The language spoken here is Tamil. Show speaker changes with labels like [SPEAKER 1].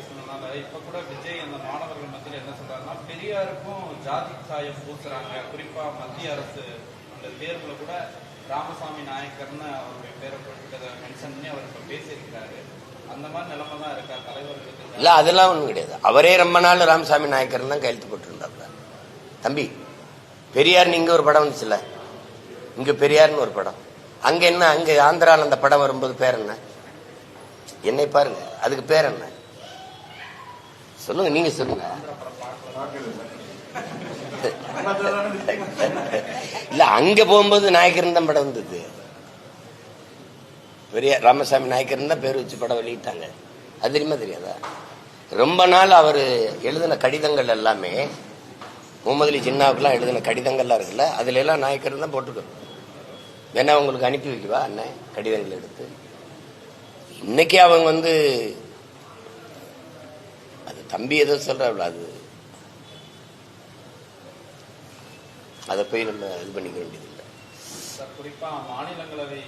[SPEAKER 1] பேசணும்னால இப்ப கூட விஜய் அந்த மாணவர்கள் மத்தியில் என்ன சொல்றாருன்னா, பெரியாருக்கும் ஜாதி சாயம் பூசுறாங்க. குறிப்பா மத்திய அரசு அந்த தேர்வுல கூட ராமசாமி நாயக்கர்னு அவருடைய பேரை போட்டு மென்ஷன் பண்ணி அவர் இப்ப பேசியிருக்கிறாரு. அந்த மாதிரி நிலைமை தான் இருக்கா தலைவர்களுக்கு?
[SPEAKER 2] இல்ல, அதெல்லாம் ஒண்ணும் கிடையாது. அவரே ரொம்ப நாள் ராமசாமி நாயக்கர் தான் கையெழுத்து போட்டுருந்தாப்ல. தம்பி, பெரியார் இங்க ஒரு படம் வந்துச்சுல, இங்க பெரியார்னு ஒரு படம். அங்க என்ன, அங்க ஆந்திரால அந்த படம் வரும்போது பேர் என்ன? என்னை பாருங்க, அதுக்கு பேர் என்ன சொல்லுங்க, நீங்க சொல்லுங்க. இல்ல, அங்க போகும்போது நாயக்கர் தான் படம் வந்தது. பெரியார் ராமசாமி நாயக்கர் தான் பேர் வச்சு படம் வெளியிட்டாங்க. அது தெரியுமா தெரியாதா? ரொம்ப நாள் அவர் எழுதின கடிதங்கள் எல்லாமே, முகமது அலி ஜின்னாவுக்குலாம் எழுதின கடிதங்கள்லாம் இருக்குல்ல, அதுல எல்லாம் நாயக்கர் தான் போட்டுக்கணும். வேணா உங்களுக்கு அனுப்பி வைக்கவா அண்ணன் கடிதங்கள் எடுத்து? இன்னைக்கு அவங்க அது தம்பி ஏதோ சொல்றாள், அது அதை போய் நம்ம இது பண்ணிக்க வேண்டியது இல்லை.
[SPEAKER 1] குறிப்பா மாநிலங்களவை